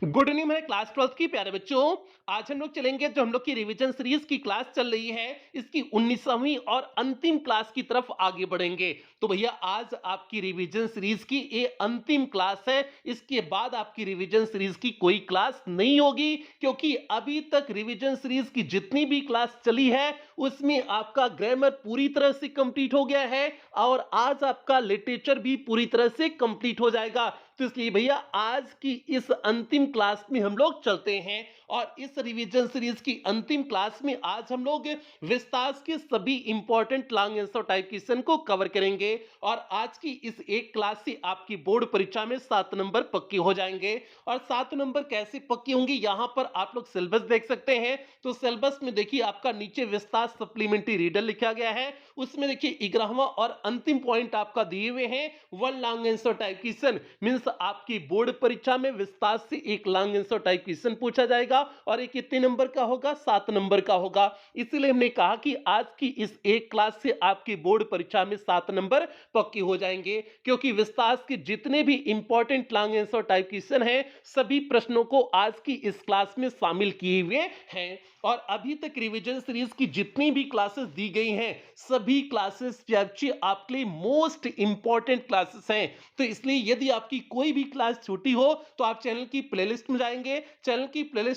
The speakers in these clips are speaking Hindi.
गुड इवनिंग मेरे क्लास 12th की प्यारे बच्चों। आज हम लोग चलेंगे जो हम लोग की रिवीजन सीरीज की क्लास चल रही है इसकी 19वीं और अंतिम क्लास की तरफ आगे बढ़ेंगे। तो भैया आज आपकी रिवीजन सीरीज की ये अंतिम क्लास है। इसके बाद आपकी रिवीजन सीरीज की कोई क्लास नहीं होगी, क्योंकि अभी तक रिवीजन सीरीज की जितनी भी क्लास चली है उसमें आपका ग्रामर पूरी तरह से कंप्लीट हो गया है और आज आपका लिटरेचर भी पूरी तरह से कंप्लीट हो जाएगा। तो इसलिए भैया आज की इस अंतिम क्लास में हम लोग चलते हैं और इस रिवीजन सीरीज की अंतिम क्लास में आज हम लोग विस्तार के सभी important long answer type question को कवर करेंगे। और आज की इस एक क्लास से आपकी बोर्ड परीक्षा में 7 नंबर पक्के हो जाएंगे। और 7 नंबर कैसे पक्के होंगे, यहां पर आप लोग सिलेबस देख सकते हैं। तो सिलेबस में देखिए आपका नीचे विस्तार सप्लीमेंट्री रीडर लिखा गया है, उसमें देखिए 11वां और अंतिम पॉइंट आपका दिए हुए हैं one long answer type question. Means आपकी बोर्ड परीक्षा में विस्तार से एक लॉन्ग आंसर टाइप क्वेश्चन पूछा जाएगा और ये कितने नंबर का होगा, 7 नंबर का होगा। इसलिए हमने कहा कि आज की इस एक क्लास से आपकी बोर्ड परीक्षा में 7 नंबर पक्के हो जाएंगे, क्योंकि विस्तार के जितने भी important long answer type question हैं सभी प्रश्नों को आज की इस क्लास में शामिल किए हुए हैं। और अभी तक रिवीजन सीरीज की जितनी भी क्लासेस दी गई हैं सभी क्लासेस आपके लिए मोस्ट इंपॉर्टेंट क्लासेस हैं। तो इसलिए यदि आपकी कोई भी क्लास छूटी हो तो आप चैनल की प्लेलिस्ट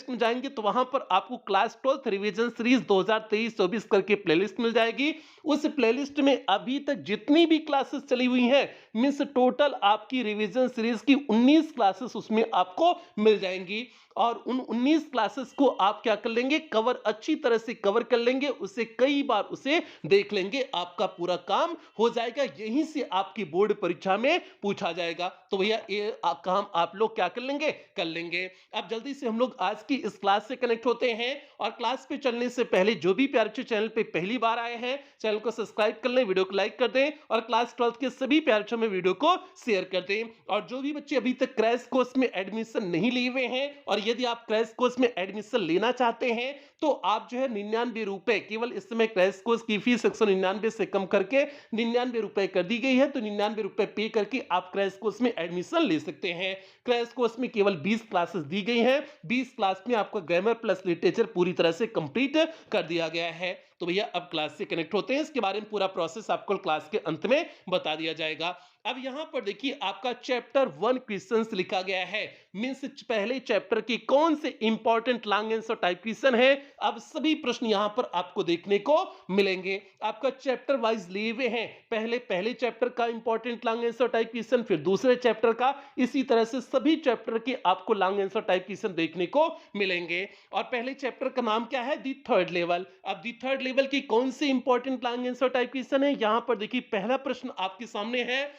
में जाएंगे, तो वहां पर आपको क्लास 12th रिवीजन सीरीज 2023-24 करके प्लेलिस्ट मिल जाएगी। उस प्लेलिस्ट में अभी तक जितनी भी क्लासेस चली हुई हैं मींस टोटल आपकी रिवीजन सीरीज की 19 क्लासेस उसमें आपको मिल जाएंगी। और उन 19 क्लासेस को आप क्या कर लेंगे, कवर अच्छी तरह से कवर कर लेंगे, उसे कई बार उसे देख लेंगे, आपका पूरा काम हो जाएगा। यहीं से आपकी बोर्ड परीक्षा में पूछा जाएगा। तो भैया ये काम आप लोग क्या कर लेंगे, कर लेंगे। अब जल्दी से हम लोग आज की इस क्लास से कनेक्ट होते हैं। और क्लास पे चलने से पहले जो भी प्यारे बच्चे चैनल पे पहली बार आए हैं चैनल को सब्सक्राइब कर लें, वीडियो को लाइक कर दें और क्लास 12th के सभी प्यारे बच्चों में वीडियो को शेयर कर दें। और जो भी बच्चे अभी तक क्रैश कोर्स में एडमिशन नहीं लिए हुए हैं और यदि आप क्रैश कोर्स में एडमिशन लेना चाहते हैं तो आप जो है 99 रुपए, केवल इस समय क्रैश कोर्स की फीस 199 से कम करके 99 रुपए कर दी गई है। तो 99 रुपए पे करके आप क्रैश कोर्स में एडमिशन ले सकते हैं। क्रैश कोर्स में केवल 20 क्लासेस दी गई हैं। 20 क्लास में आपका ग्रामर प्लस लिटरेचर पूरी तरह से कंप्लीट कर दिया गया है। तो भैया अब क्लास से कनेक्ट होते हैं, इसके बारे में पूरा प्रोसेस आपको क्लास के अंत में बता दिया जाएगा। अब यहां पर देखिए आपका चैप्टर 1 क्वेश्चंस लिखा गया है। मींस पहले चैप्टर की कौन से important long answer type question है, अब सभी प्रश्न यहां पर आपको देखने को मिलेंगे। आपका चैप्टर वाइज लिए हुए हैं, पहले चैप्टर का important long answer type question, फिर दूसरे चैप्टर का, इसी तरह से सभी चैप्टर के आपको लॉन्ग आंसर टाइप क्वेश्चन देखने को मिलेंगे। और पहले चैप्टर का नाम क्या है, दी थर्ड लेवल। अब दी थर्ड लेवल की कौन सी important long answer type question है, यहां पर देखिए पहला प्रश्न आपके सामने है,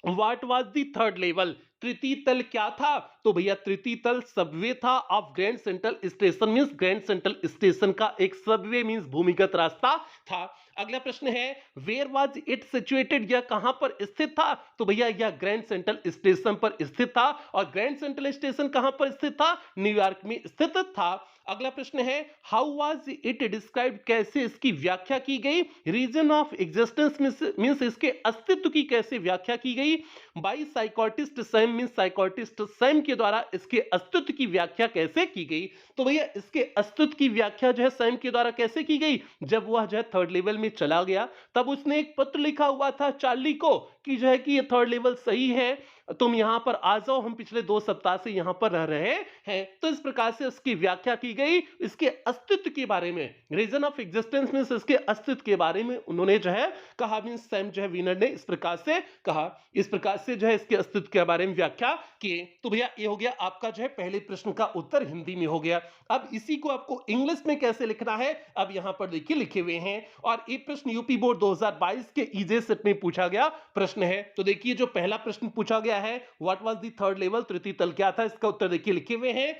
what was the third level, तृतीय तल क्या था। तो भैया तृतीय तल सबवे था of grand central station. Means grand central station का एक सबवे मींस भूमिगत रास्ता था। अगला प्रश्न है, वेयर वाज इट सिचुएटेड, यह कहां पर स्थित था। तो भैया यह ग्रैंड सेंट्रल स्टेशन पर स्थित था। और ग्रैंड सेंट्रल स्टेशन कहां पर स्थित था, न्यूयॉर्क में स्थित था। अगला प्रश्न है, हाउ वाज इट डिस्क्राइब्ड, कैसे इसकी व्याख्या की गई। रीजन ऑफ एग्जिस्टेंस मींस इसके अस्तित्व की कैसे व्याख्या की गई। बाई साइकोटिस्ट सैम मींस साइकोटिस्ट सैम के द्वारा इसके अस्तित्व की व्याख्या कैसे की गई। तो भैया इसके अस्तित्व की व्याख्या जो है सैम के द्वारा कैसे की गई, जब वह जो है थर्ड लेवल में चला गया तब उसने एक पत्र लिखा हुआ था चार्ली को कि जो है कि ये थर्ड लेवल सही है, तुम यहां पर आ जाओ, हम पिछले 2 सप्ताह से यहां पर रह रहे हैं। तो इस प्रकार से उसकी व्याख्या की गई, इसके अस्तित्व के बारे में, रीजन ऑफ एग्जिस्टेंस मींस इसके अस्तित्व के बारे में उन्होंने जो है कहा। मींस सैम जो है विनर ने इस प्रकार से कहा, इस प्रकार से जो है इसके अस्तित्व के बारे में व्याख्या किए। तो भैया ये हो गया आपका जो है पहले प्रश्न का उत्तर हिंदी में हो गया। अब इसी को आपको इंग्लिश में कैसे लिखना है, अब यहां पर देखिए लिखे हुए हैं। और ये प्रश्न यूपी बोर्ड 2022 के ईजे सेट में पूछा गया प्रश्न है। तो देखिए जो पहला प्रश्न पूछा गया है, what was the third level, तृतीय तल क्या था, इसका उत्तर देखिए लिखे हुए हैं।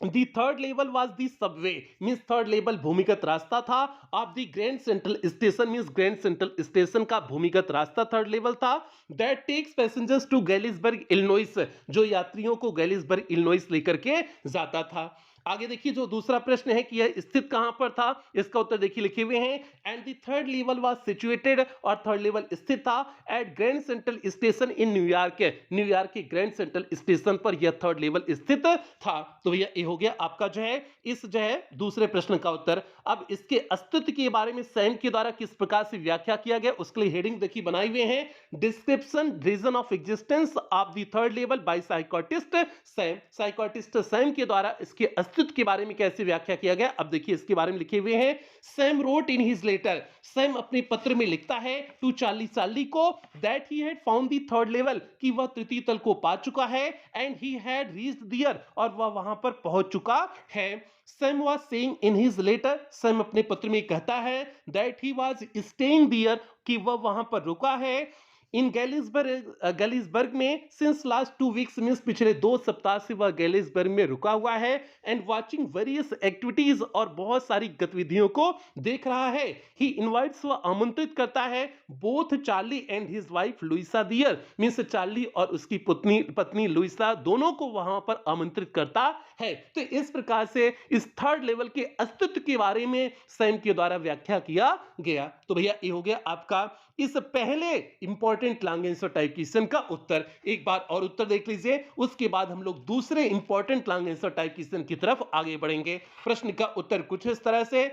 The third level was the subway, means third level भूमिगत रास्ता था। Of the grand central station means grand central station का भूमिगत रास्ता थर्ड लेवल था। That takes passengers to Galesburg Illinois, जो यात्रियों को गैलिसबर्ग इलिनॉइस लेकर के जाता था। आगे देखिए जो दूसरा प्रश्न है कि यह स्थित कहां पर था, इसका उत्तर देखिए लिखे हुए हैं and the third level was situated, और थर्ड लेवल स्थित था at Grand central Station in New York, New York के ग्रैंड सेंट्रल स्टेशन पर यह थर्ड लेवल स्थित था। तो भैया ये हो गया आपका जो है इस जो है दूसरे प्रश्न का उत्तर। अब इसके अस्तित्व के बारे में सैम के द्वारा किस प्रकार से व्याख्या किया गया, उसके लिए हेडिंग देखिए बनाए हुए हैं, description reason of existence of the third level by psychiatrist Sam. Psychiatrist Sam के द्वारा इसके अस्तित्व के बारे में कैसे व्याख्या किया गया, अब देखिए इसके बारे में लिखे हुए हैं। Sam wrote in his letter, Sam अपने पत्र में लिखता है टू चार्ली चार्ली को that he had found the third level, कि वह तृतीय तल को पा चुका है, and he had reached there, और वह वहां पर पहुंच चुका है। Sam was saying in his letter, Sam अपने पत्र में कहता है that he was staying there, कि वह वहां पर रुका है इन गैलिसबर्ग में सिंस लास्ट 2 वीक्स, मीन्स पिछले 2 सप्ताह से वह गैलिसबर्ग में रुका हुआ है, एंड वाचिंग वेरियस एक्टिविटीज, और बहुत सारी गतिविधियों को देख रहा है। ही इनवाइट्स, वह आमंत्रित करता है both Charlie and his wife Louisa there, means Charlie और उसकी पत्नी लुइसा दोनों को वहां पर आमंत्रित करता है। तो इस प्रकार से इस थर्ड लेवल के अस्तित्व के बारे में सैम के द्वारा व्याख्या किया गया। तो भैया ये हो गया आपका इस पहले important long answer type question का उत्तर। एक बार और उत्तर देख लीजिए, उसके बाद हम लोग दूसरे important long answer type question की तरफ आगे बढ़ेंगे। प्रश्न का उत्तर कुछ इस तरह से,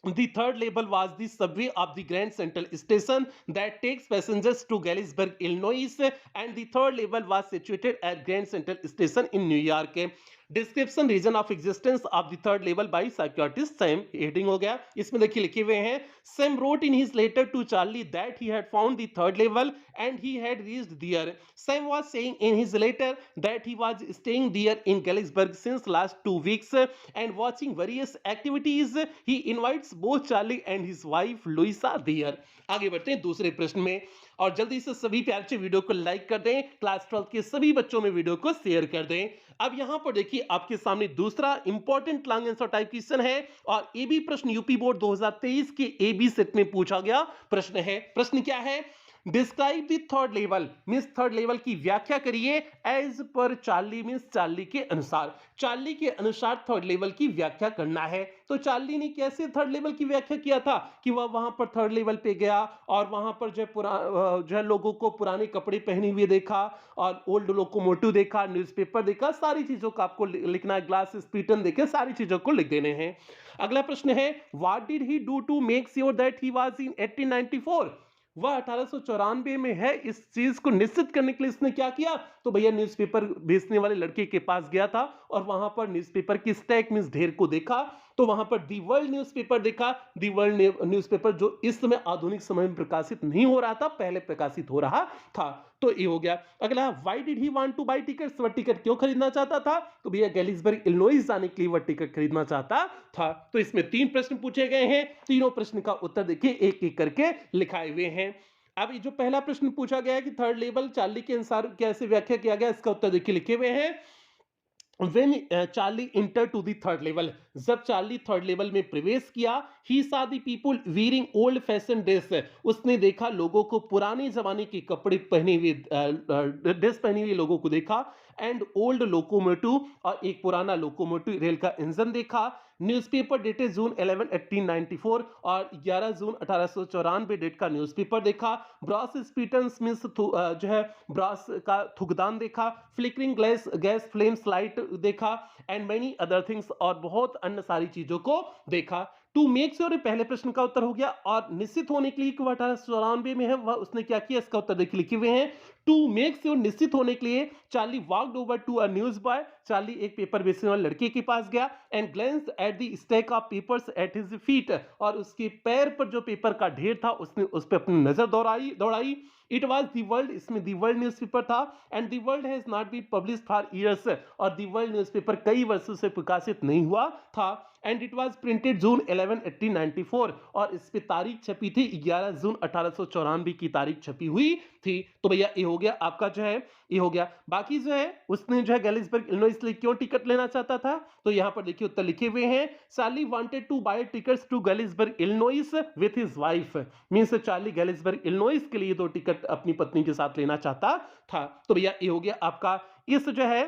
the third level was the subway of the Grand Central Station that takes passengers to Galesburg, Illinois, and the third level was situated at Grand Central Station in New York. Description reason of existence of the third level by psychiatrist Sam, heading हो गया। इसमें देखिए लिखे हुए हैं Sam wrote in his letter to Charlie that he had found the third level and he had reached there. Sam was saying in his letter that he was staying there in Galesburg since last 2 weeks and watching various activities. He invites both Charlie and his wife Luisa there. आगे बढ़ते हैं दूसरे प्रश्न में, और जल्दी से सभी प्यारे से वीडियो को लाइक कर दें, क्लास 12 के सभी बच्चों में वीडियो को शेयर कर दें। अब यहां पर देखिए आपके सामने दूसरा important long answer type question है, और ये भी प्रश्न यूपी बोर्ड 2023 के एबी सेट में पूछा गया प्रश्न है। प्रश्न क्या है, describe the third level, means third level की व्याख्या करिए as per Charlie, means Charlie के अनुसार, चार्ली के अनुसार थर्ड लेवल की व्याख्या करना है। तो चार्ली ने कैसे थर्ड लेवल की व्याख्या किया था कि वह वहां पर थर्ड लेवल पे गया और वहां पर जो है लोगों को पुराने कपड़े पहने हुए देखा, और ओल्ड लोकोमोटिव देखा, न्यूज़पेपर देखा, सारी चीजों का आपको लिखना है, ग्लासेस पैटर्न देखे, सारी चीजों को लिख देने हैं। अगला प्रश्न है what did he do to make sure that he was in 1894, वह 1894 में है, इस चीज को निश्चित करने के लिए इसने क्या किया, तो भैया न्यूज़पेपर बेचने वाले लड़के के पास गया था और वहां पर न्यूज़पेपर की स्टैक मींस ढेर को देखा, तो वहां पर दी वर्ल्ड न्यूज़पेपर देखा। दी वर्ल्ड न्यूज़पेपर जो इस समय आधुनिक समय में प्रकाशित नहीं हो रहा था, पहले प्रकाशित हो रहा था। तो ये हो गया। अगला, why did he want to buy tickets, वह टिकट क्यों खरीदना चाहता था, तो भैया गैलिसबर्ग इलिनॉइस जाने के लिए वह टिकट खरीदना चाहता था। तो इसमें 3 प्रश्न पूछे गए हैं, तीनों प्रश्न का उत्तर देखिए एक एक करके लिखाए हुए हैं। अब ये जो पहला प्रश्न पूछा गया है कि थर्ड लेवल चार्ली के अनुसार कैसे व्याख्या किया गया, इसका उत्तर देखिए लिखे हुए हैं। When Charlie entered to the third level, जब चार्ली थर्ड लेवल में प्रवेश किया, he saw the people wearing old fashioned dress, उसने देखा लोगों को पुराने जमाने के कपड़े पहने हुए, ड्रेस पहने हुए लोगों को देखा, एंड ओल्ड लोकोमोटिव, और एक पुराना लोकोमोटिव रेल का इंजन देखा। न्यूज़पेपर डेटेड जून 11 1894, और 11 जून 1894 डेट का न्यूज़पेपर देखा। ब्रास स्पीटन्स मींस जो है ब्रास का थुकदान देखा। फ्लिकरिंग गैस फ्लेम्स लाइट देखा, एंड मेनी अदर थिंग्स, और बहुत अन्य सारी चीजों को देखा। टू मेक श्योर, पहले प्रश्न का उत्तर हो गया, और निश्चित होने के लिए कि वह 1894 में है, वह उसने क्या किया, इसका उत्तर देखिए लिखे हुए हैं। टू मेक श्योर, निश्चित होने के लिए, Charlie walked over to a newsboy, Charlie एक पेपर बेचने वाले लड़के के पास गया, and glanced at the stack of papers at his feet, और उसके पैर पर जो पेपर का ढेर था उसने उस पर अपनी नजर दौड़ाई। इट वॉज दी वर्ल्ड, इसमें दी वर्ल्ड न्यूज़पेपर था, and the World has not been publish for years, और दी वर्ल्ड न्यूज़पेपर कई वर्षों से प्रकाशित नहीं हुआ था। एंड इट वॉज प्रिंटेड जून 11 1894, और इस पे तारीख छपी थी 11 जून 1894 की तारीख छपी हुई थी। तो भैया ये हो गया आपका जो है, ये हो गया। बाकी जो है उसने जो है गैलिसबर्ग इलिनॉइस लिए क्यों टिकट लेना चाहता था, तो यहाँ पर देखिए उत्तर लिखे हुए हैं। Charlie wanted to buy tickets to Galesburg Illinois with his wife, means Charlie Galesburg Illinois के लिए 2 टिकट अपनी पत्नी के साथ लेना चाहता था। तो भैया ये हो गया आपका इस जो है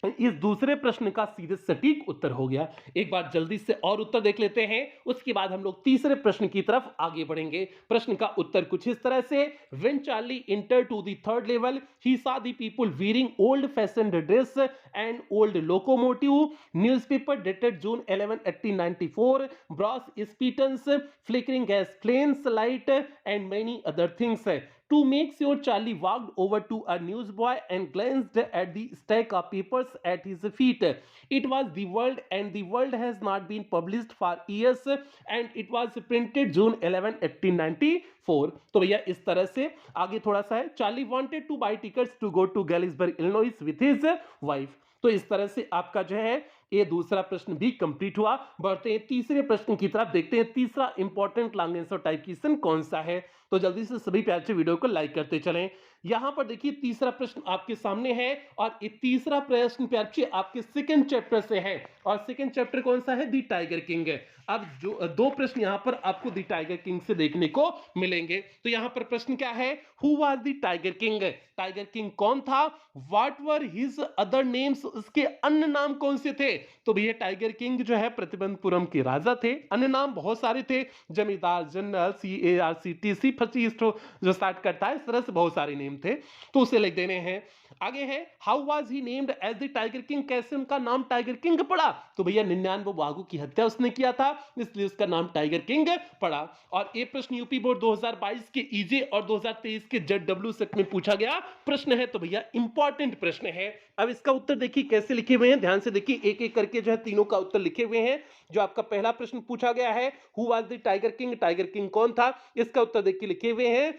इस दूसरे प्रश्न का सीधे सटीक उत्तर हो गया। एक बार जल्दी से और उत्तर देख लेते हैं, उसके बाद हम लोग तीसरे प्रश्न की तरफ आगे बढ़ेंगे। प्रश्न का उत्तर कुछ इस तरह से, when Charlie entered to the third level he saw the people wearing old fashioned dress and old locomotive newspaper dated June 11 1894 brass spittoons flickering gas flames light and many other things. To make sure, Charlie walked over to a newsboy and glanced at the stack of papers at his feet. It was The World, and The World has not been published for years, and it was printed June 11 1894. तो भैया इस तरह से आगे थोड़ा सा है, Charlie wanted to buy tickets to go to Galesburg Illinois with his wife. तो इस तरह से आपका जो है ये दूसरा प्रश्न भी कंप्लीट हुआ। बढ़ते हैं तीसरे प्रश्न की तरफ, देखते हैं तीसरा important long answer type question कौन सा है। तो जल्दी से सभी प्यार से वीडियो को लाइक करते चलें। यहां पर देखिए तीसरा प्रश्न आपके सामने है, और ये तीसरा प्रश्न प्यार से आपके सेकंड चैप्टर से है, और सेकंड चैप्टर कौन सा है, दी टाइगर किंग। अब जो दो प्रश्न यहां पर आपको दी टाइगर किंग से देखने को मिलेंगे। तो यहां पर प्रश्न क्या है, who was the tiger king, tiger king कौन था, what were his other names, उसके अन्य नाम कौन से थे। तो भैया टाइगर किंग जो है प्रतिबंधपुरम के राजा थे, अन्य नाम बहुत सारे थे, जमींदार जनरल, CARCTC 25 जो स्टार्ट करता है, इस तरह से बहुत सारे नेम थे, तो उसे लिख देने हैं। आगे है, how was he named as the tiger King, कैसे उनका नाम टाइगर किंग पड़ा। तो भैया 99 बाघों की हत्या उसने किया था, इसलिए उसका नाम टाइगर किंग पड़ा। और ये प्रश्न यूपी बोर्ड 2022 के ईजे और 2023 के जेडडब्ल्यू सेट में पूछा गया प्रश्न है, तो भैया इंपॉर्टेंट प्रश्न है। अब इसका उत्तर देखिए कैसे लिखे हुए हैं, ध्यान से देखिए, एक एक करके जो है तीनों का उत्तर लिखे हुए हैं। जो आपका पहला प्रश्न पूछा गया है, who was the tiger king, tiger king कौन था, इसका उत्तर देखिए लिखे हुए हैं,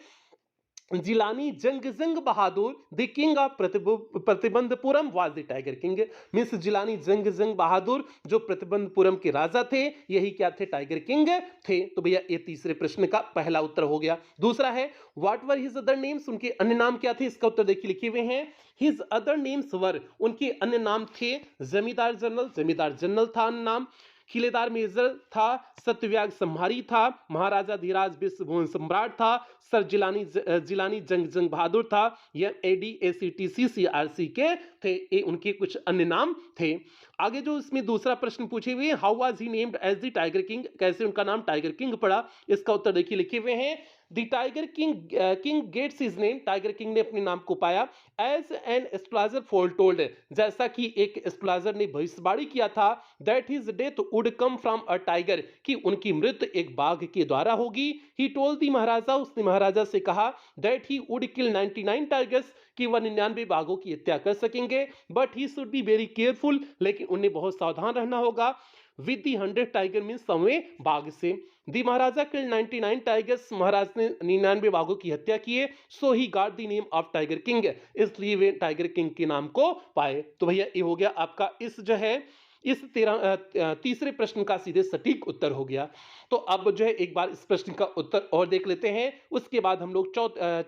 Jilani Jung Bahadur, the king of Pratibandapuram was the tiger king. Miss Jilani Jung Bahadur जो प्रतिबंधपुरम के राजा थे, यही क्या थे, टाइगर किंग थे। तो भैया ये तीसरे प्रश्न का पहला उत्तर हो गया। दूसरा है, what were his other names, उनके अन्य नाम क्या थे, इसका उत्तर देखिए लिखे हुए हैं, हिज अदर नेम्स वर, उनके अन्य नाम थे, जमींदार जनरल था अन्य नाम, किलेदार मेजर था, सत्यव्याग संहारी था, महाराजा धीराज विश्व भुवन सम्राट था, सर जिलानी जंग बहादुर था, या ADACTC CRC के थे, ये उनके कुछ अन्य नाम थे। आगे जो इसमें दूसरा प्रश्न पूछे हुए, how was he named as the tiger King, कैसे उनका नाम टाइगर किंग पड़ा, इसका उत्तर देखिए लिखे हुए हैं, the tiger king gets his name, Tiger King ने अपने नाम को पाया, एज एन एस्ट्रोलॉजर फोरटोल्ड, जैसा कि एक एस्ट्रोलॉजर ने भविष्यवाणी किया था, that his death would come from a tiger, कि उनकी मृत्यु एक बाघ के द्वारा होगी। ही टोल्ड द महाराजा, उसने महाराजा से कहा, that he would kill 99 tigers, कि वह 99 बाघों की हत्या कर सकेंगे, but he should be very careful, लेकिन उन्हें बहुत सावधान रहना होगा, विद दी 100 टाइगर मीन 100वें बाघ से। दी महाराजा किल 99 टाइगर्स, महाराज ने 99 बाघों की हत्या किए, so he got the name of tiger king, इसलिए वे टाइगर किंग के नाम को पाए। तो भैया ये हो गया आपका इस जो है इस तीसरे प्रश्न का सीधे सटीक उत्तर हो गया। तो अब जो है एक बार इस प्रश्न का उत्तर और देख लेते हैं, उसके बाद हम लोग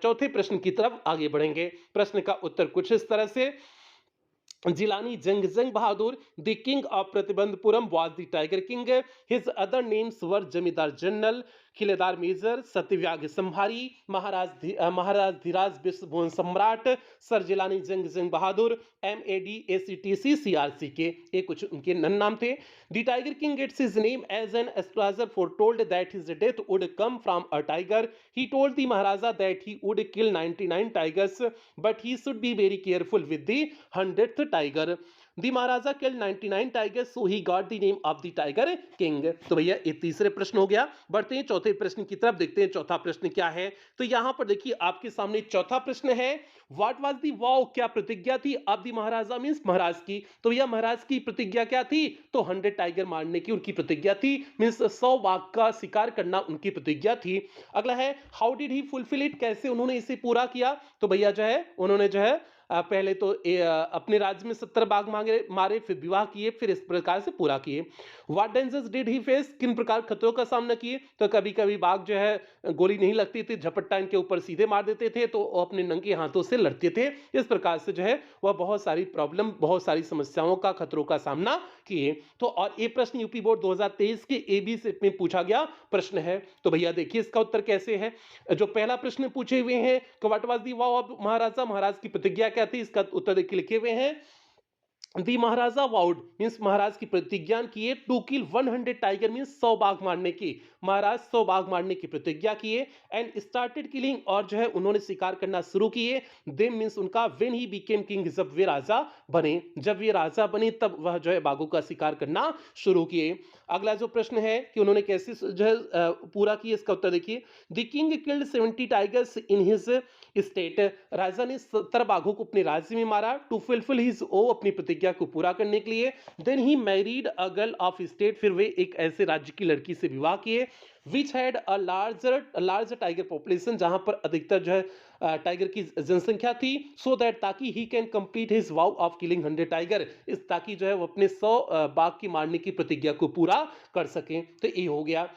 चौथे प्रश्न की तरफ आगे बढ़ेंगे। प्रश्न का उत्तर कुछ इस तरह से, Jilani Jung Bahadur, the king of Pratibandapuram was the tiger king, his other names were zamindar general, किलेदार major, सत्यव्याग संहारी, महाराज धीराज विश्व भुवन सम्राट, सर जिलानी जंग बहादुर, MADACTC CRC के, ये कुछ उनके नाम थे। The tiger king gets his name as an astrologer foretold that his death would come from a tiger. He told the Maharaja that he would kill 99 tigers, but he should be very careful with the 100th tiger. The Maharaja kill 99 tigers, so he got the name of the tiger king. तो भैया ये तीसरे प्रश्न हो गया। बढ़ते हैं चौथे प्रश्न की तरफ, देखते हैं चौथा प्रश्न क्या है। तो यहां पर देखिए आपके सामने चौथा प्रश्न है, व्हाट वाज द वाव, क्या प्रतिज्ञा थी ऑफ द महाराजा मींस महाराज की। तो भैया महाराज की प्रतिज्ञा क्या थी, तो 100 टाइगर मारने की उनकी प्रतिज्ञा थी, मींस 100 बाघ का शिकार करना उनकी प्रतिज्ञा थी। अगला है, how did he fulfil it, कैसे उन्होंने इसे पूरा किया। तो भैया जो है उन्होंने जो है पहले तो अपने राज्य में 70 बाघ मारे, फिर विवाह किए, फिर इस प्रकार से पूरा किए। What dangers did he face, किन प्रकार खतरों का सामना किए। तो कभी कभी बाघ जो है गोली नहीं लगती थी, झपट्टा इनके ऊपर सीधे मार देते थे, तो अपने नंगे हाथों से लड़ते थे। इस प्रकार से जो है वह बहुत सारी प्रॉब्लम, बहुत सारी समस्याओं का, खतरों का सामना किए। तो और ये प्रश्न यूपी बोर्ड 2023 के AB सेट में पूछा गया प्रश्न है। तो भैया देखिए इसका उत्तर कैसे है। जो पहला प्रश्न पूछे हुए हैं, what was the vow of Maharaja, Maharaj की प्रतिज्ञा क्या थी, इसका उत्तर देखिए लिखे हुए हैं, दी महाराजा वाउड मीन्स महाराज की प्रतिज्ञा किए टू किल 100 टाइगर मीन्स 100 बाघ मारने की। महाराज 100 बाघ मारने की प्रतिज्ञा किए एंड स्टार्टेड किलिंग और जो है उन्होंने शिकार करना शुरू किए। दे मीन्स उनका व्हेन ही बिकेम किंग जब वे राजा बने, जब वे राजा बने तब वह जो है बाघों का शिकार करना शुरू किए। अगला जो प्रश्न है कि उन्होंने कैसे जो है पूरा किया, इसका उत्तर देखिए। The king killed 70 tigers in his state, राजा ने 70 बाघों को अपने राज्य में मारा। टू फुलफिल हिज ओ, अपनी प्रतिज्ञा को पूरा करने के लिए। Then he married a girl of state, फिर वे एक ऐसे राज्य की लड़की से विवाह किए which had a large tiger population, जहां पर अधिकतर जो है टाइगर की जनसंख्या थी। सो दैट, ताकि he can complete his wow of killing 100 tiger, इस ताकि जो है वो अपने 100 बाघ की मारने की प्रतिज्ञा को पूरा कर सकें। तो ये हो गया।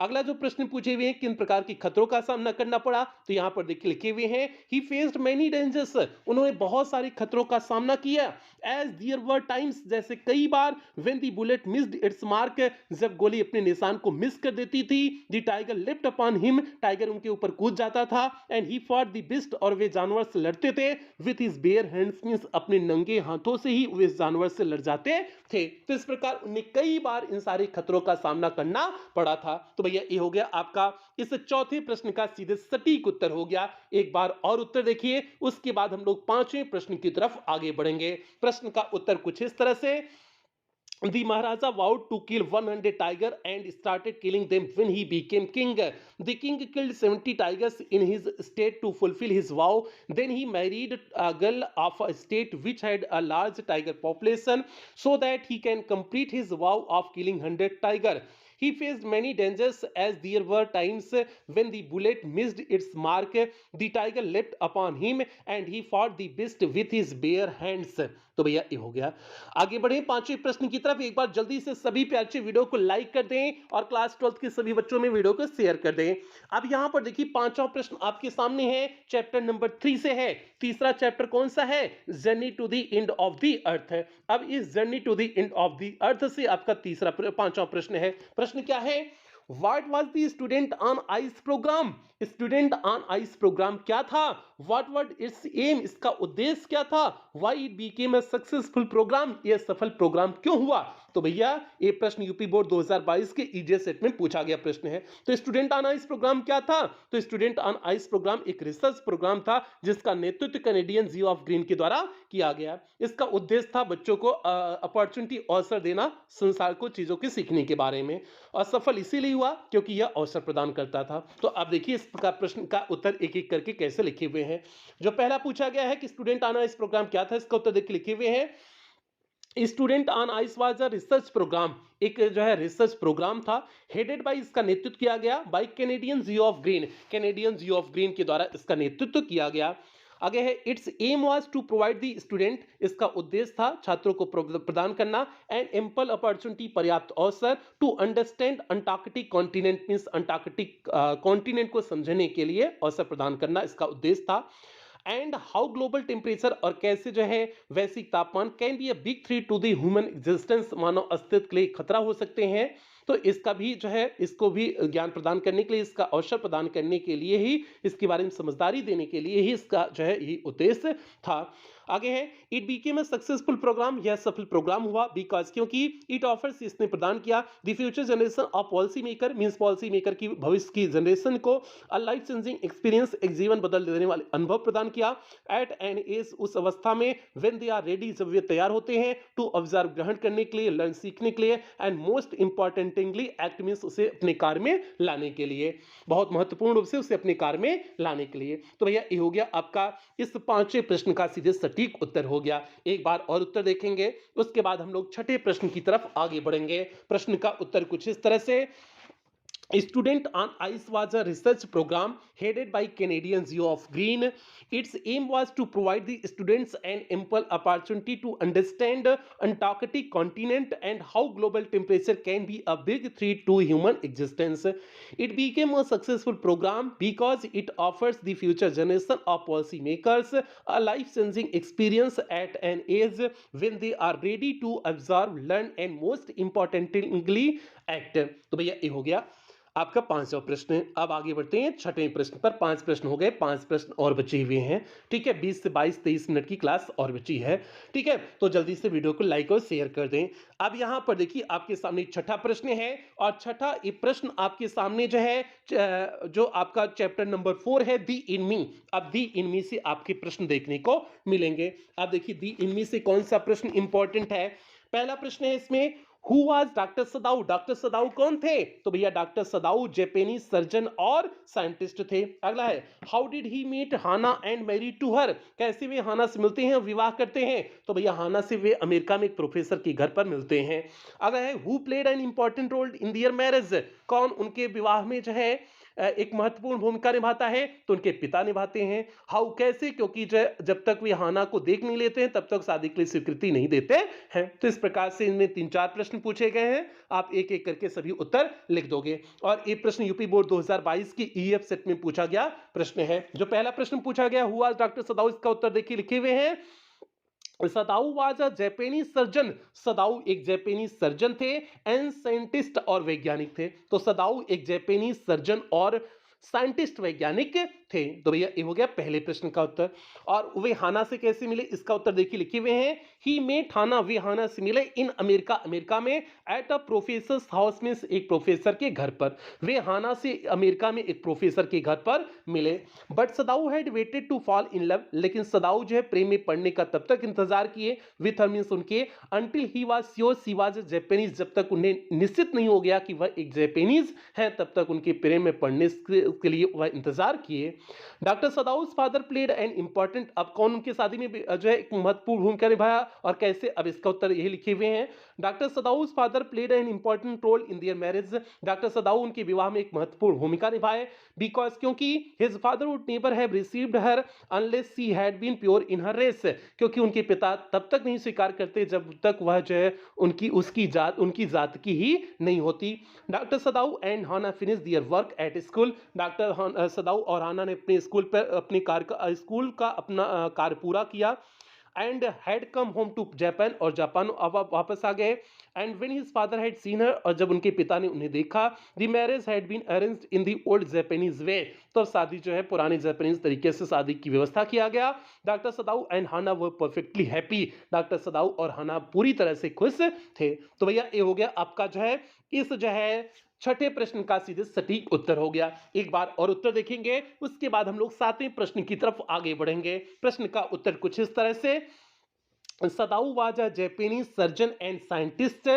अगला जो प्रश्न पूछे हुए हैं, किन प्रकार के खतरों का सामना करना पड़ा, तो यहां पर देखिए लिखे हुए हैं ही फेस्ड मेनी डेंजर्स, उन्होंने बहुत सारे खतरों का सामना किया। एज देयर वर टाइम्स, जैसे कई बार when the bullet missed its mark, जब गोली अपने निशान को मिस कर देती थी। The tiger left upon him, टाइगर उनके ऊपर कूद जाता था। And he fought the beast, और वे जानवर से लड़ते थे। With his bare hands, means अपने नंगे हाथों से ही वे जानवर से लड़ जाते थे। तो इस प्रकार उन्हें कई बार इन सारे खतरों का सामना करना पड़ा था। तो भैया ये हो गया आपका इस चौथे प्रश्न का सीधे सटीक उत्तर हो गया। एक बार और उत्तर देखिए, उसके बाद हम लोग पांचवें प्रश्न की तरफ आगे बढ़ेंगे। प्रश्न का उत्तर कुछ इस तरह से। The Maharaja vowed to kill 100 tiger and started killing them when he became king. The king killed 70 tigers in his state to fulfill his vow. Then he married a girl of a state which had a large tiger population so that he can complete his vow of killing 100 tiger. He faced many dangers as there were times when the bullet missed its mark. The tiger leapt upon him and he fought the beast with his bare hands. तो भैया ये हो गया। आगे बढ़े पांचवें प्रश्न की तरफ। एक बार जल्दी से सभी प्यारे वीडियो को लाइक कर दें और क्लास 12 के सभी बच्चों में वीडियो को शेयर कर दें। अब यहां पर देखिए पांचवा प्रश्न आपके सामने है, चैप्टर नंबर 3 से है। तीसरा चैप्टर कौन सा है? Journey to the end of the earth. अब इस journey to the end of the earth से आपका पांचवा प्रश्न है। प्रश्न क्या है? What was the student on ice program? Student on ice program क्या था? व्हाट वाज इट्स एम, इसका उद्देश्य क्या था? Why it became a successful program, यह सफल प्रोग्राम क्यों हुआ? तो भैया ये प्रश्न यूपी बोर्ड 2022 के ईडीएस सेट में पूछा गया प्रश्न है। तो स्टूडेंट ऑन आइस प्रोग्राम क्या था? तो स्टूडेंट ऑन आइस प्रोग्राम एक रिसर्च प्रोग्राम था जिसका नेतृत्व कैनेडियन जियो ऑफ ग्रीन के द्वारा किया गया। इसका उद्देश्य था बच्चों को अपॉर्चुनिटी अवसर देना संसार को चीजों के सीखने के बारे में, और सफल इसीलिए हुआ क्योंकि यह अवसर प्रदान करता था। तो अब देखिए इस प्रकार प्रश्न का उत्तर एक एक करके कैसे लिखे हुए हैं। जो पहला पूछा गया है कि स्टूडेंट ऑन आइस प्रोग्राम क्या था, इसका उत्तर देखिए लिखे हुए हैं। Student on ice was a research program, एक जो है रिसर्च प्रोग्राम था। हेडेड बाय, इसका नेतृत्व किया गया by Canadian Geoff Green, Canadian Geoff Green के द्वारा इसका नेतृत्व किया गया। आगे है its aim was to provide the student, इसका उद्देश्य था छात्रों को प्रदान करना एंड एम्पल अपॉर्चुनिटी, पर्याप्त अवसर to understand Antarctic continent, means Antarctic continent को समझने के लिए अवसर प्रदान करना इसका उद्देश्य था। एंड हाउ ग्लोबल टेम्परेचर, और कैसे जो है वैश्विक तापमान can be a big threat to the human existence, मानव अस्तित्व के लिए खतरा हो सकते हैं। तो इसका भी जो है इसको भी ज्ञान प्रदान करने के लिए, इसका अवसर प्रदान करने के लिए ही, इसके बारे में समझदारी देने के लिए ही इसका जो है यही उद्देश्य था। आगे है it became a successful program, यह सफल प्रोग्राम हुआ बिकॉज, क्योंकि इट ऑफर्स, इसने प्रदान किया the future generation of policy maker, means policy maker की भविष्य की जनरेशन को अ लाइफ चेंजिंग एक्सपीरियंस, एक जीवन बदल देने वाले अनुभव प्रदान किया। एट एन एज, उस अवस्था में, व्हेन दे आर रेडी, जब वे तैयार होते हैं, टू ऑब्जर्व, ग्रहण करने के लिए, लर्न, सीखने के लिए, and most importantly act, means उसे अपने कार्य में लाने के लिए, बहुत महत्वपूर्ण रूप से उसे अपने कार्य में लाने के लिए। तो भैया ये हो गया आपका इस पांचवें प्रश्न का सीधे सटीक उत्तर हो गया। एक बार और उत्तर देखेंगे, उसके बाद हम लोग छठे प्रश्न की तरफ आगे बढ़ेंगे। प्रश्न का उत्तर कुछ इस तरह से। Student on Ice was a research program headed by Canadian Zoo of Green. Its aim was to provide the students an ample opportunity to understand the Antarctic continent and how global temperature can be a big threat to human existence. It became a successful program because it offers the future generation of policymakers a life-changing experience at an age when they are ready to observe, learn, and most importantly act. तो भैया ये हो गया। आपका 5वां प्रश्न है। अब आगे बढ़ते हैं छठवें प्रश्न पर। 5 प्रश्न हो गए, 5 प्रश्न और बचे हुए हैं। ठीक है, 20 से 22 23 मिनट की क्लास और बची है। ठीक है, तो जल्दी से वीडियो को लाइक और शेयर कर दें। अब यहाँ पर देखिए आपके सामने छठा प्रश्न है और छठा ये प्रश्न आपके सामने जो है जो आपका चैप्टर नंबर 4 है दी इनमी। अब दी इनमी से आपके प्रश्न देखने को मिलेंगे। अब देखिए दी इनमी से कौन सा प्रश्न इंपॉर्टेंट है। पहला प्रश्न है इसमें, who was doctor Sadao. Doctor Sadao कौन थे? तो भैया डॉक्टर सदाउ जापानीज सर्जन और साइंटिस्ट थे। अगला है, how did he meet Hana and marry to her. कैसे वे हाना से मिलते हैं, विवाह करते हैं? तो भैया हाना से वे अमेरिका में एक प्रोफेसर के घर पर मिलते हैं। अगला है, who played an important role in their marriage. कौन उनके विवाह में जो है एक महत्वपूर्ण भूमिका निभाता है? तो उनके पिता निभाते हैं। हाउ कैसे? क्योंकि जब तक वे हाना को देख नहीं लेते हैं तब तक शादी के लिए स्वीकृति नहीं देते हैं। तो इस प्रकार से इनमें 3-4 प्रश्न पूछे गए हैं। आप एक एक करके सभी उत्तर लिख दोगे। और ये प्रश्न यूपी बोर्ड 2022 की ईएफ सेट में पूछा गया प्रश्न है। जो पहला प्रश्न पूछा गया, हुआ डॉक्टर सदाउ, इसका उत्तर देखिए लिखे हुए हैं, सदाउ वाज अ जापानीज सर्जन। सदाउ एक जापानीज सर्जन थे एंड साइंटिस्ट और वैज्ञानिक थे। तो सदाउ एक जापानीज सर्जन और साइंटिस्ट वैज्ञानिक थे। तो भैया ये हो गया पहले प्रश्न का उत्तर। और वे हाना से कैसे मिले, इसका उत्तर देखिए लिखे हुए हैं, ही मेट हाना, वे हाना से मिले इन अमेरिका, अमेरिका में, एट अ प्रोफेसर हाउस, में एक प्रोफेसर के घर पर। वे हाना से अमेरिका में एक प्रोफेसर के घर पर मिले। But Sadao had waited to fall in love, लेकिन सदाउ जो है प्रेम में पड़ने का तब तक इंतजार किए, विथ हर मींस उनके, until he was sure she was Japanese, जब तक उन्हें निश्चित नहीं हो गया कि वह एक जापानीज है तब तक उनके प्रेम में पड़ने के लिए वह इंतजार किए। Doctor Sadao's father played an important, अब कौन उनकी शादी में जो है एक महत्वपूर्ण भूमिका निभाया और कैसे, अब इसका उत्तर यही लिखे हुए हैं, doctor Sadao's father played an important role in their marriage. Doctor Sadao उनके विवाह में एक महत्वपूर्ण भूमिका निभाए, बिकॉज क्योंकि his father would never have received her unless she had been pure in her race, क्योंकि उनके पिता तब तक नहीं स्वीकार करते जब तक वह जो है उनकी जात की ही नहीं होती। Doctor Sadao and Hana finish their work at school. Doctor Sadao और हाना ने अपने स्कूल पर स्कूल का अपना कार्य पूरा किया। And had come home to Japan, और जापान अब वापस आ गए। And when his father had seen her, और जब उनके पिता ने उन्हें देखा, the marriage had been arranged in the old Japanese way, तो शादी जो है पुराने जापानीज तरीके से शादी की व्यवस्था किया गया। Doctor Sadao and Hana were perfectly happy. Doctor Sadao और हाना पूरी तरह से खुश थे। तो भैया ये हो गया आपका जो है इस जो है छठे प्रश्न का सीधे सटीक उत्तर हो गया। एक बार और उत्तर देखेंगे, उसके बाद हम लोग 7वें प्रश्न की तरफ आगे बढ़ेंगे। प्रश्न का उत्तर कुछ इस तरह से, Sadao was a Japanese surgeon and scientist.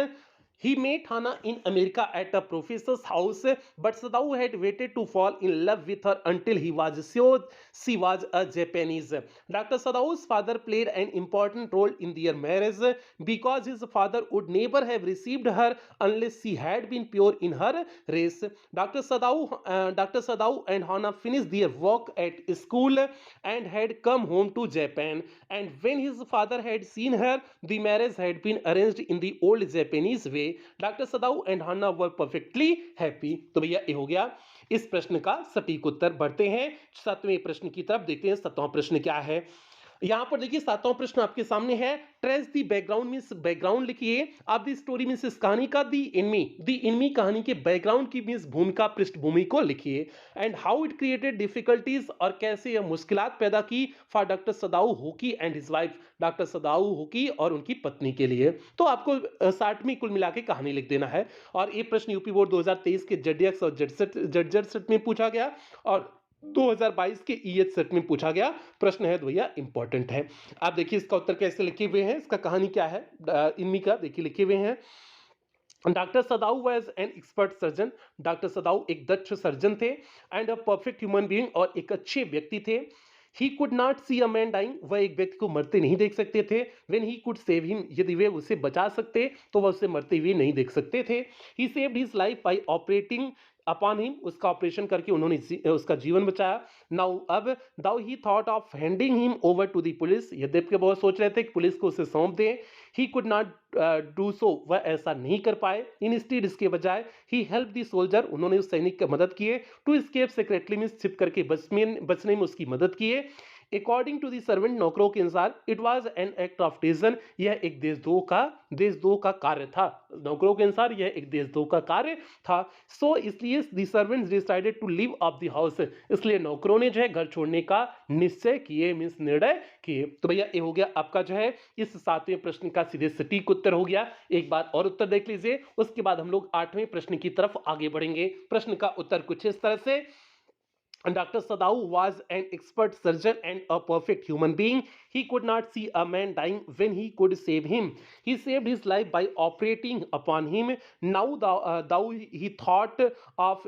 He met Hana in America at a professor's house, but Sadao had waited to fall in love with her until he was sure she was a Japanese. Dr. Sadao's father played an important role in their marriage because his father would never have received her unless she had been pure in her race. Dr. Sadao and Hana finished their work at school and had come home to Japan. And when his father had seen her, the marriage had been arranged in the old Japanese way. Doctor Sadao and Hana were perfectly happy. तो भैया ये हो गया इस प्रश्न का सटीक उत्तर। बढ़ते हैं 7वें प्रश्न की तरफ, देखते हैं 7वां प्रश्न क्या है। यहां पर देखिए 7वां प्रश्न आपके सामने है, trace the background means background लिखिए। आप दी स्टोरी मींस इस कहानी का, दी इनमी कहानी के बैकग्राउंड की मींस भूमिका, पृष्ठभूमि को लिखिए। And how it created difficulties, और कैसे यह मुश्किलात पैदा की for doctor Sadao Hoki and his wife, doctor Sadao Hoki और उनकी पत्नी के लिए। तो आपको 60वीं कुल मिला के कहानी लिख देना है। और ये प्रश्न यूपी बोर्ड 2023 के जेडीएक्स और जेडजेड सेट में पूछा गया और 2022 के ईएच सेट में पूछा गया प्रश्न है। तो भैया इंपॉर्टेंट है। आप देखिए इसका उत्तर कैसे लिखे हुए हैं, इसका कहानी क्या है इनमी का, देखिए लिखे हुए हैं, doctor Sadao was an expert surgeon. Doctor Sadao एक दक्ष सर्जन थे and a perfect human being, और एक अच्छे व्यक्ति थे। He could not see a man dying, वह एक व्यक्ति को मरते नहीं देख सकते थे। When he could save him, यदि वे उसे बचा सकते तो वह उसे मरते हुए नहीं देख सकते थे। He saved his life by operating upon him, उसका ऑपरेशन करके उन्होंने उसका जीवन बचाया। नाउ अब though he thought of handing him over to the police, यद्यपि बहुत सोच रहे थे कि पुलिस को उसे सौंप दें। ही कुड नॉट डू सो, वह ऐसा नहीं कर पाए। इंस्टीड, इसके बजाय, ही हेल्प द सोल्जर, उन्होंने उस सैनिक की मदद किए। टू एस्केप सीक्रेटली मींस छिप करके बचने में उसकी मदद किए। अकॉर्डिंग टू द सर्वेंट, नौकरों के अनुसार, it was an act of treason, यह एक देशद्रोह का कार्य था। नौकरों के अनुसार यह एक देशद्रोह का कार्य था। सो इसलिए the servants decided to leave of the house, इसलिए नौकरों ने जो है घर छोड़ने का निश्चय किए, मींस निर्णय किए। तो भैया ये हो गया आपका जो है इस 7वें प्रश्न का सीधे सटीक उत्तर हो गया। एक बार और उत्तर देख लीजिए, उसके बाद हम लोग 8वें प्रश्न की तरफ आगे बढ़ेंगे। प्रश्न का उत्तर कुछ इस तरह से, Dr. Sadao was an expert surgeon and a perfect human being. He could not see a man dying when he could save him. He saved his life by operating upon him. Now, thou he thought of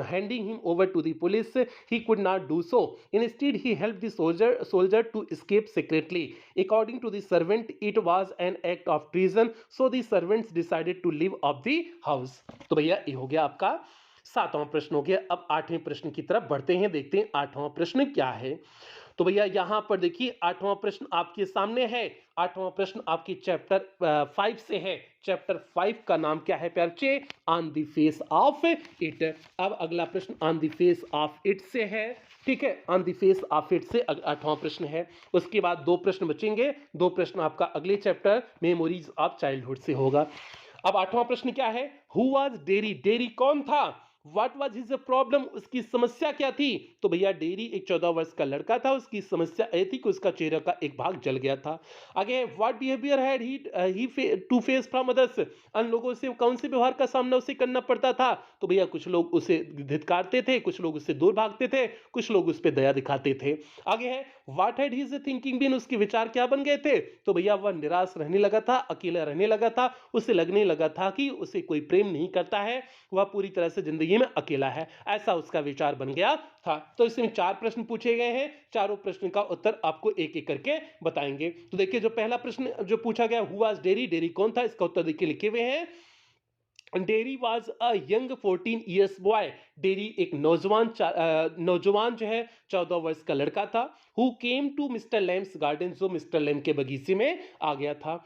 handing him over to the police. He could not do so. Instead, he helped the soldier to escape secretly. According to the servant, it was an act of treason. So the servants decided to leave of the house. तो भैया ये हो गया आपका 7वां प्रश्न हो गया। अब 8वें प्रश्न की तरफ बढ़ते हैं, देखते हैं 8वां प्रश्न क्या है। तो भैया यहां पर देखिए 8वां प्रश्न आपके सामने है। 8वां प्रश्न आपकी चैप्टर 5 से है। चैप्टर 5 का नाम क्या है प्यारे बच्चे? On the face of it. अब अगला प्रश्न on the face of it से है, ठीक है, on the face of it से 8वां प्रश्न है। उसके बाद 2 प्रश्न बचेंगे। 2 प्रश्न आपका अगले चैप्टर मेमोरीज ऑफ चाइल्डहुड से होगा। अब 8वां प्रश्न क्या है? हु वाज डेरी, डेरी कौन था? व्हाट वाज हिज प्रॉब्लम, उसकी समस्या क्या थी? तो भैया डेरी एक 14 वर्ष का लड़का था, उसकी समस्या यह थी कि उसका चेहरे का एक भाग जल गया था। आगे, what behaviour had he to face from others, अन्य लोगों से कौन से व्यवहार का सामना उसे करना पड़ता था? तो भैया कुछ लोग उसे धिक्कारते थे, कुछ लोग उससे दूर भागते थे, कुछ लोग उस पर दया दिखाते थे। आगे है, what had his thinking been, उसके विचार क्या बन गए थे? तो भैया वह निराश रहने लगा था, अकेला रहने लगा था, उसे लगने लगा था कि उसे कोई प्रेम नहीं करता है, वह पूरी तरह से जिंदगी में अकेला है, ऐसा उसका विचार बन गया था। तो इसमें 4 प्रश्न पूछे गए हैं, चारों प्रश्न का उत्तर आपको एक एक करके बताएंगे। तो देखिए जो पहला प्रश्न जो पूछा गया, हु वाज डेरी, डेरी कौन था, इसका उत्तर देखिए लिखे हुए हैं। Derry was a young 14 years boy, Derry एक नौजवान जो है 14 वर्ष का लड़का था। Who came to mister Lamb's garden, जो मिस्टर लैम के बगीचे में आ गया था।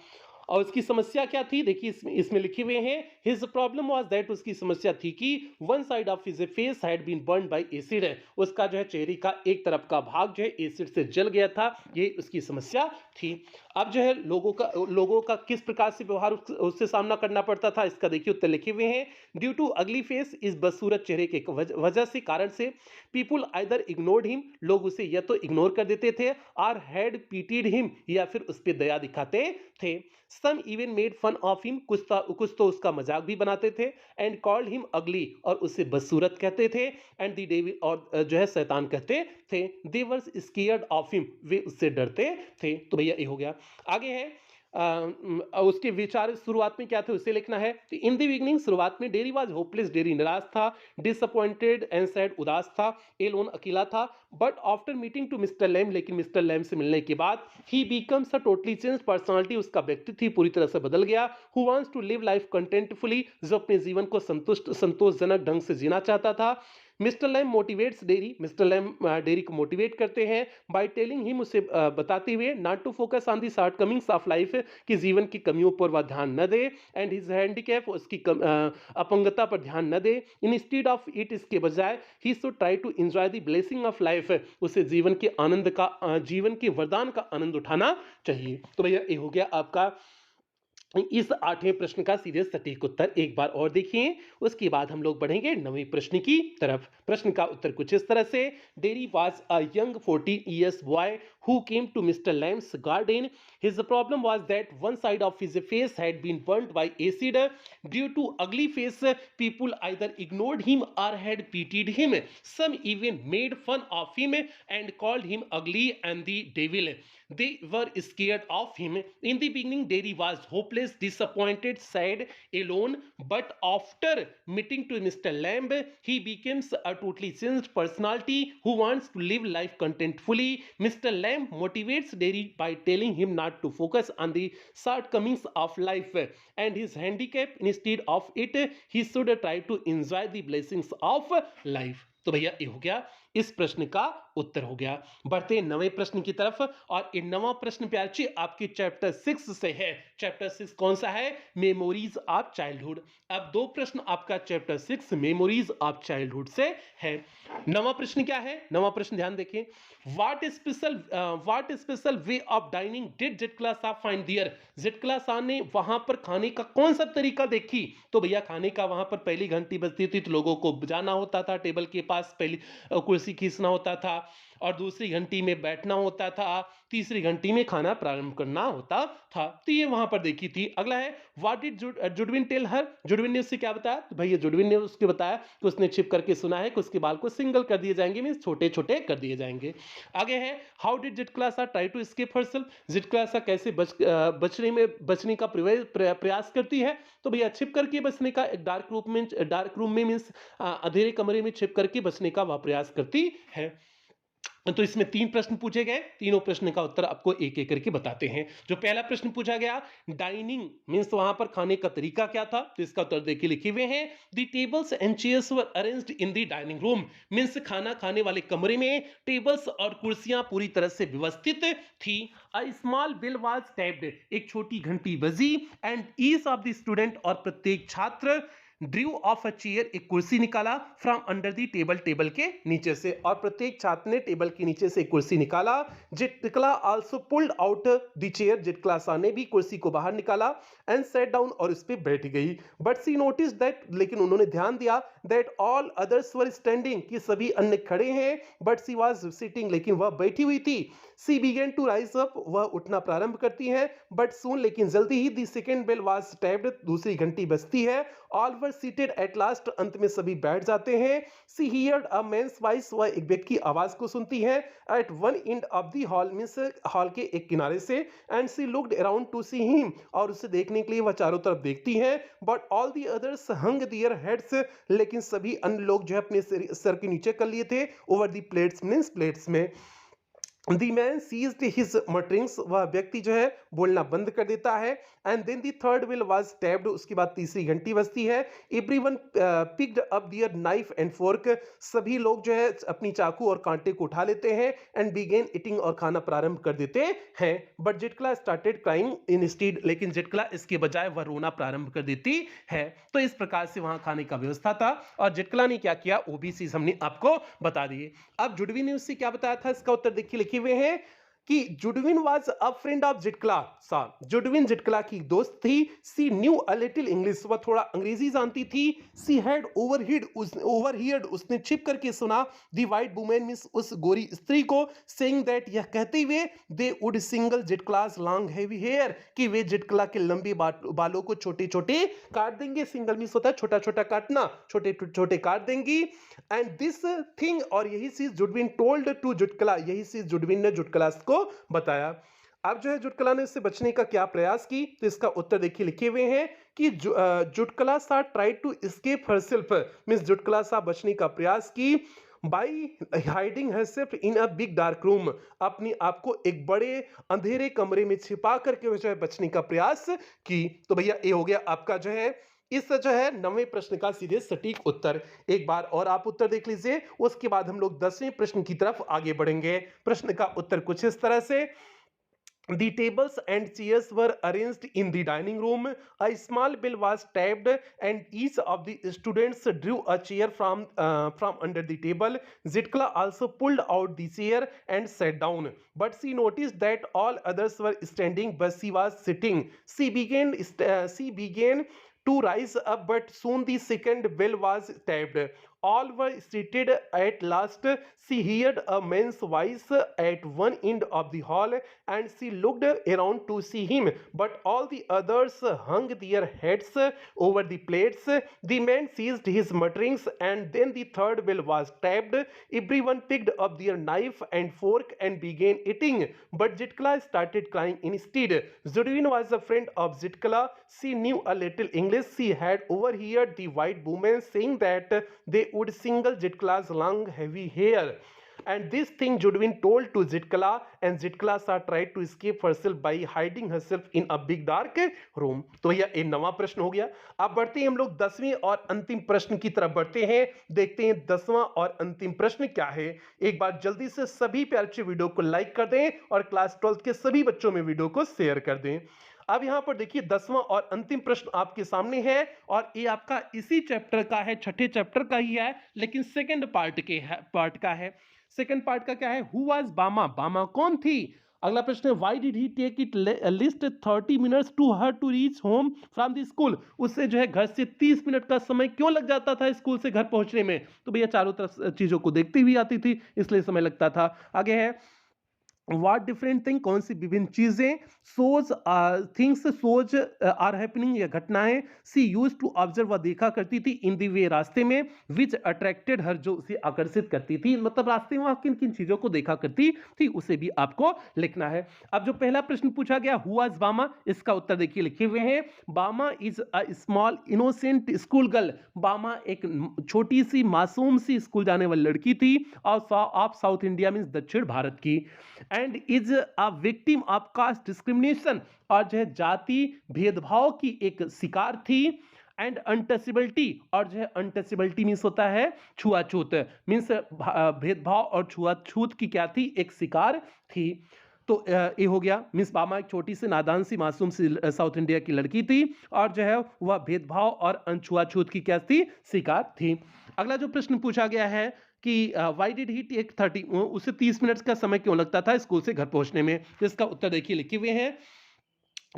और उसकी समस्या क्या थी? देखिए इसमें लिखे हुए हैं, हिज प्रॉब्लम वाज दैट, उसकी समस्या थी कि one side of his face had been burn by acid, उसका जो है चेहरे का एक तरफ का भाग जो है एसिड से जल गया था, ये उसकी समस्या थी। अब जो है लोगों का किस प्रकार से व्यवहार उससे सामना करना पड़ता था, इसका देखिए उत्तर लिखे हुए हैं। ड्यू टू अगली फेस, इस बदसूरत चेहरे के वजह से, कारण से, पीपुल आइदर इग्नोर्ड हिम, लोग उसे या तो इग्नोर कर देते थे, और हैड पीटीड हिम, या फिर उस पर दया दिखाते थे। Some even made fun of him, कुछ तो उसका मजाक भी बनाते थे। एंड कॉल्ड हिम अगली, और उसे बदसूरत कहते थे। एंड द डेविल, और जो है शैतान कहते थे। दे वर स्केयर्ड ऑफ हिम, वे उससे डरते थे। तो भैया ये हो गया। आगे है उसके विचार शुरुआत में क्या थे उसे लिखना है। तो इन द बिगिनिंग, शुरुआत में, डेरी वाज होपलेस, डेरी निराश था। डिसअपॉइंटेड एंड सैड, उदास था। एलोन, अकेला था। But after meeting to mister Lamb, लेकिन मिस्टर लैम से मिलने के बाद, he becomes a totally change personality, उसका व्यक्तित्व ही पूरी तरह से बदल गया। Who wants to live life contentfully, जो अपने जीवन को संतोषजनक ढंग से जीना चाहता था। Mister Lamb motivates Derry, mister Lamb Derry को मोटिवेट करते हैं बाय टेलिंग हिम, उसे बताते हुए, not to focus on the shortcomings of life, कि जीवन की कमियों पर वह ध्यान न दे। एंड हिज हैंडीकैप, उसकी अपंगता पर ध्यान न दे। इंस्टीड ऑफ इट, इसके बजाय, he should try to enjoy the blessing of life, उसे जीवन के वरदान का आनंद उठाना चाहिए। तो भैया ये हो गया आपका इस 8वें प्रश्न का सीधे सटीक उत्तर। एक बार और देखिए, उसके बाद हम लोग बढ़ेंगे 9वें प्रश्न की तरफ। प्रश्न का उत्तर कुछ इस तरह से, Derry was a young 14 years boy who came to mister Lamb's garden. His problem was that one side of his face had been burned by acid. Due to ugly face, people either ignored him or had pitied him. Some even made fun of him and called him ugly and the devil. They were scared of him. In the beginning, Derry was hopeless, disappointed, sad, alone. But after meeting to Mr. Lamb, he becomes a totally changed personality who wants to live life contentfully. Mr. Lamb motivates Derry by telling him not to focus on the shortcomings of life and his handicap. Instead of it, he should try to enjoy the blessings of life. तो भैया ये हो गया इस प्रश्न का उत्तर हो गया। बढ़ते हैं नवे प्रश्न की तरफ और ये नवा प्रश्न प्यारे बच्चे आपके चैप्टर 6 से है। चैप्टर 6 कौन सा है? Memories of childhood. अब दो प्रश्न आपका चैप्टर 6 मेमोरीज ऑफ चाइल्डहुड से है। नवा प्रश्न क्या है? नवा प्रश्न ध्यान देखें। What special way of dining did Z class of find there? Z class ने वहां पर खाने का कौन सा तरीका देखी? तो भैया खाने का वहां पर पहली घंटी बजती थी तो लोगों को जाना होता था टेबल के पास, पहली कुर्सी खींचना होता था और दूसरी घंटी में बैठना होता था, तीसरी घंटी में खाना प्रारंभ करना होता था। तो ये वहां पर देखी थी। अगला है व्हाट डिड जुडविन टेल हर? जुडविन ने उससे क्या बताया? तो भैया जुडविन ने उसके बताया कि उसने छिप करके सुना है कि उसके बाल को सिंगल कर दिए जाएंगे, मींस छोटे छोटे कर दिए जाएंगे। आगे है how did Z class try to escape herself? Z class कैसे बचने का प्रयास करती है? तो भैया छिप करके बचने का, एक डार्क रूम में मींस अंधेरे कमरे में छिप करके बचने का वह प्रयास करती है। तो इसमें तीन प्रश्न पूछे गए, तीनों प्रश्न का उत्तर आपको एक एक करके बताते हैं। जो पहला प्रश्न पूछा गया डाइनिंग मींस वहां पर खाने का तरीका क्या था, तो इसका उत्तर देखिए लिखे हुए हैं the tables and chairs were arranged in the dining room. Means खाना खाने वाले कमरे में टेबल्स और कुर्सियां पूरी तरह से व्यवस्थित थी। A small bell was tapped, एक छोटी घंटी बजी and each of the student, और प्रत्येक छात्र ड्रू ऑफ अ चेयर, एक कुर्सी निकाला from under the table, table के नीचे से, और प्रत्येक छात्र ने टेबल के नीचे से एक कुर्सी निकाला। Zitkala also pulled out the chair, Zitkala Sa ने भी कुर्सी को बाहर निकाला एंड सेट डाउन, और उस पर बैठ गई। बट सी नोटिस दैट, लेकिन उन्होंने ध्यान दिया that all others were standing, कि सभी अन्य खड़े हैं, बट सी वाज सिटिंग, लेकिन वह बैठी हुई थी। She began to rise up, वह उठना प्रारंभ करती हैं, बट सून, लेकिन जल्दी ही the second bell was tapped, दूसरी घंटी बजती है। All were seated at last, अंत में सभी बैठ जाते हैं। She heard a man's voice, वह एक व्यक्ति की आवाज को सुनती है। At one end of the hall, means hall के एक किनारे से। And she looked around to see him, और उसे देखने के लिए वह चारों तरफ देखती है। But all the others hung their heads, लेकिन सभी अन्य लोग जो है अपने सर के नीचे कर लिए थे over the plates, means plates में। The man seized his mutterings, वह व्यक्ति जो है बोलना बंद कर देता है। And then the third bell was tapped, उसके बाद तीसरी घंटी बजती है। Everyone picked up their knife and fork, सभी लोग जो है अपनी चाकू और कांटे को उठा लेते हैं। एंड बिगेन ईटिंग, और खाना प्रारंभ कर देते हैं। बट जिटक्ला स्टार्टेड क्राइंग इंस्टीड, लेकिन जिटक्ला इसके बजाय वह रोना प्रारंभ कर देती है। तो इस प्रकार से वहां खाने का व्यवस्था था और जिटक्ला ने क्या किया, ओबीसी हमने आपको बता दिए। अब जुडवी ने उससे क्या बताया था, इसका उत्तर देखिए लिखे हुए हैं कि जुडविन वाज अ फ्रेंड ऑफ जिटक्ला सा, जुडविन जिटक्ला की दोस्त थी। सी न्यू अ लिटिल इंग्लिश, वह थोड़ा अंग्रेजी जानती थी। सी हैड ओवरहियर्ड, उसने छिप करके सुना द वाइट वुमेन, मींस उस गोरी स्त्री को, सेइंग दैट, यह कहते हुए, they would single Zitkala's long heavy hair, कि वे जिटक्ला के लंबे बालों को छोटे छोटे काट देंगे। सिंगल मींस होता है छोटा छोटा काटना, छोटे छोटे काट देंगी। एंड दिस थिंग, और यही चीज जुडविन टोल्ड टू जुटक्ला, यही चीज जुडविन ने जुटक्ला को बताया। अब जो है जुटक्ला ने इससे बचने का क्या प्रयास की, तो इसका उत्तर देखिए लिखे हुए हैं कि Zitkala Sa try to escape herself, means Zitkala Sa बचने का प्रयास की by hiding herself in a big dark room, अपनी आप को एक बड़े अंधेरे कमरे में छिपा करके जो है बचने का प्रयास की। तो भैया ये हो गया आपका जो है इस जो है 9वें प्रश्न का सीधे सटीक उत्तर। एक बार और आप उत्तर देख लीजिए, उसके बाद हम लोग 10वें प्रश्न की तरफ आगे बढ़ेंगे। प्रश्न का उत्तर कुछ इस तरह से, the tables and chairs were arranged in the dining room. A small bell was tapped, and each of the students drew a chair from under the table. Zitkla also pulled out the chair and sat down, but she noticed that all others were standing, but she was sitting. She began to rise up, but soon the second bell was tapped. All were seated at last. She heard a man's voice at one end of the hall, and she looked around to see him, but all the others hung their heads over the plates. The man ceased his mutterings, and then the third bell was tapped. Everyone picked up their knife and fork and began eating, but Zitkala started crying instead. Zudwin was a friend of Zitkala. She knew a little English. She had overheard the white woman saying that they would single Zitkala's long heavy hair. and this thing should been told to Zitkala, and Zitkala saw tried to escape herself by hiding herself in a big dark room. तो भैया एक नवा प्रश्न हो गया। अब बढ़ते हैं हम लोग 10वें और अंतिम प्रश्न की तरफ बढ़ते हैं, देखते हैं 10वां और अंतिम प्रश्न क्या है। एक बार जल्दी से सभी प्यारे बच्चे वीडियो को लाइक कर दें और क्लास 12 के सभी बच्चों में वीडियो को शेयर कर दें। अब यहां पर देखिए 10वां और अंतिम प्रश्न आपके सामने है, और ये आपका इसी चैप्टर का है, छठे चैप्टर का ही है, लेकिन सेकंड पार्ट का है। सेकंड पार्ट का क्या है? हु वाज बामा? बामा कौन थी? अगला प्रश्न है why did he take it least 30 minutes to her to reach home from the school? उससे जो है घर से 30 मिनट का समय क्यों लग जाता था स्कूल से घर पहुंचने में? तो भैया चारों तरफ चीजों को देखती हुई आती थी, इसलिए समय लगता था। आगे है व्हाट डिफरेंट थिंग, कौन सी विभिन्न चीजें, सोज थिंग्स सोज आर हैपनिंग, या घटनाएं, सी यूज टू ऑब्जर्व, वह देखा करती थी, इन दी वे रास्ते में, विच अट्रैक्टेड हर, जो उसे आकर्षित करती थी, मतलब रास्ते में वह किन किन चीजों को देखा करती थी उसे भी आपको लिखना है। अब जो पहला प्रश्न पूछा गया हु वाज बामा, इसका उत्तर देखिए लिखे हुए हैं, बामा is a small innocent school girl. बामा एक छोटी सी मासूम सी स्कूल जाने वाली लड़की थी, और ऑफ साउथ इंडिया मींस दक्षिण भारत की, and is a victim of caste discrimination, और जो है जाति भेदभाव की एक शिकार थी, एंड अनटचेबिलिटी, और जो है अनटचेबिलिटी मीन्स होता है छुआछूत, मीन्स भेदभाव और छुआछूत की क्या थी? एक शिकार थी। तो ये हो गया, मीन्स बामा एक छोटी सी नादान सी मासूम सी साउथ इंडिया की लड़की थी, और जो है वह भेदभाव और छुआछूत की क्या थी? शिकार थी। अगला जो प्रश्न पूछा गया है कि व्हाई डिड ही टेक 30, उसे 30 मिनट का समय क्यों लगता था स्कूल से घर पहुंचने में? इसका उत्तर देखिए लिखे हुए हैं,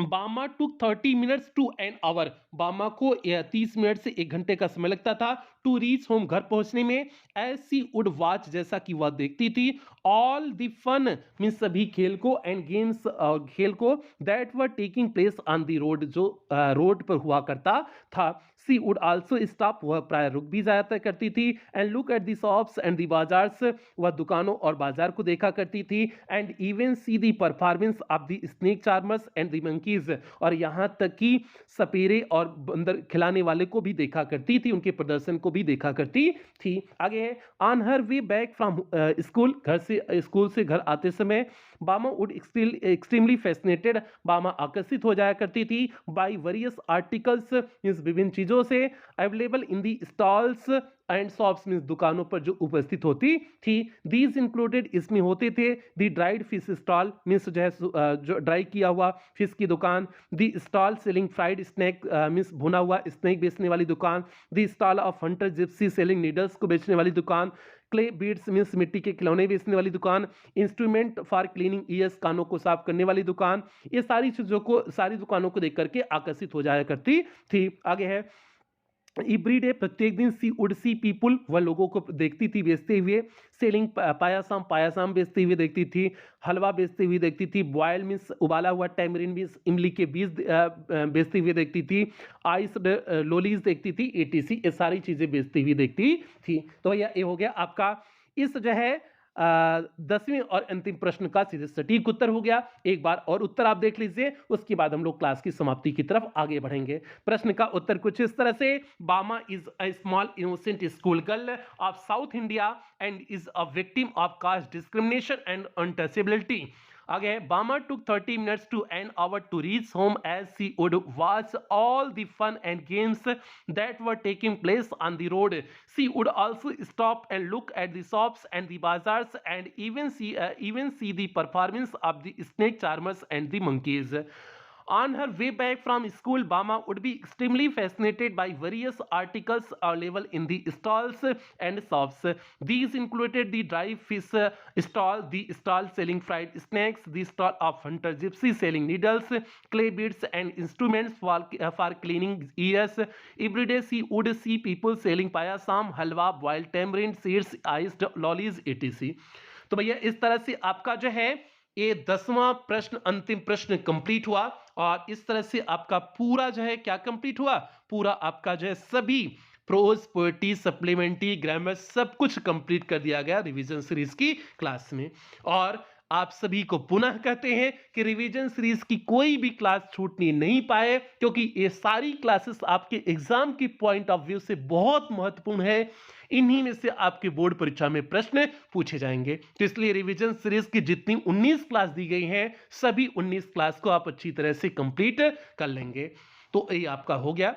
बामा टुक 30 मिनट्स टू एन आवर। बामा को 30 मिनट से 1 घंटे का समय लगता था टू रीच होम, घर पहुंचने में, एज सी वुड वॉच, जैसा कि वह देखती थी, ऑल द फन मीन सभी खेल को, एंड गेम्स और खेल को, that were taking place on the road, जो रोड पर हुआ करता था। सी वुड आल्सो स्टॉप, वह प्राय रुक भी जाया करती थी, and look at the shops and the bazaars, वह दुकानों और बाजार को देखा करती थी, and even see the performance of the snake charmers and the monkeys, और यहां तक कि सपेरे और बंदर खिलाने वाले को भी देखा करती थी, उनके प्रदर्शन को भी देखा करती थी। आगे है on her way back from school, school से घर आते समय, बामा वुड एक्सट्रीमली फैसिनेटेड, बामा आकर्षित हो जाया करती थी, बाय वेरियस आर्टिकल्स मींस विभिन्न चीजों से, available in the stalls and shops means दुकानों पर जो उपस्थित होती थी। दीज इंक्लूडेड, इसमें होते थे, the dried fish stall means जो है जो ड्राई किया हुआ फिश की दुकान, the stall selling fried snack means भुना हुआ स्नैक बेचने वाली दुकान, the stall of hunter gypsy selling needles को बेचने वाली दुकान, क्ले बीड्स मींस मिट्टी के खिलौने बेचने वाली दुकान, इंस्ट्रूमेंट फॉर क्लीनिंग ईयर्स, कानों को साफ करने वाली दुकान, ये सारी चीजों को, सारी दुकानों को देख करके आकर्षित हो जाया करती थी। आगे है एवरी डे, प्रत्येक दिन, सी वुड सी पीपुल, वह लोगों को देखती थी बेचते हुए, सेलिंग पायासाम, पायासाम बेचते हुए देखती थी, हलवा बेचते हुए देखती थी, बॉयल मीन्स उबाला हुआ, टैमरिन मीन्स इमली के बीज बेचती हुए देखती थी, आइस लोलीज देखती थी, एटीसी, ये सारी चीजें बेचती हुई देखती थी। तो भैया ये हो गया आपका इस जो है 10वें और अंतिम प्रश्न का सीधे सटीक उत्तर हो गया। एक बार और उत्तर आप देख लीजिए, उसके बाद हम लोग क्लास की समाप्ति की तरफ आगे बढ़ेंगे। प्रश्न का उत्तर कुछ इस तरह से, बामा is a small innocent school girl of south India and is a victim of caste discrimination and untouchability. आगे बामा took 30 minutes to an hour to reach home, as she would watch all the fun and games that were taking place on the road. She would also stop and look at the shops and the bazaars, and even see the performance of the snake charmers and the monkeys. On her way back from school, Bama would be extremely fascinated by various articles available in the stalls and shops. These included the dry fish stall, the stall selling fried snacks, the stall of hunter gypsy selling needles, clay beads, and instruments for cleaning ears. Every day she would see people selling payasam, halwa, boiled tamarind seeds, iced lollies, etc. तो भैया इस तरह से आपका जो है ये 10वां प्रश्न, अंतिम प्रश्न कंप्लीट हुआ, और इस तरह से आपका पूरा जो है क्या कंप्लीट हुआ, पूरा आपका जो है सभी प्रोज, पोएट्री, सप्लीमेंट्री, ग्रामर सब कुछ कंप्लीट कर दिया गया रिवीजन सीरीज की क्लास में। और आप सभी को पुनः कहते हैं कि रिवीजन सीरीज की कोई भी क्लास छूटनी नहीं पाए, क्योंकि ये सारी क्लासेस आपके एग्जाम की पॉइंट ऑफ व्यू से बहुत महत्वपूर्ण है। इन्हीं में से आपके बोर्ड परीक्षा में प्रश्न पूछे जाएंगे। तो इसलिए रिवीजन सीरीज की जितनी 19 क्लास दी गई हैं, सभी 19 क्लास को आप अच्छी तरह से कंप्लीट कर लेंगे। तो ये आपका हो गया।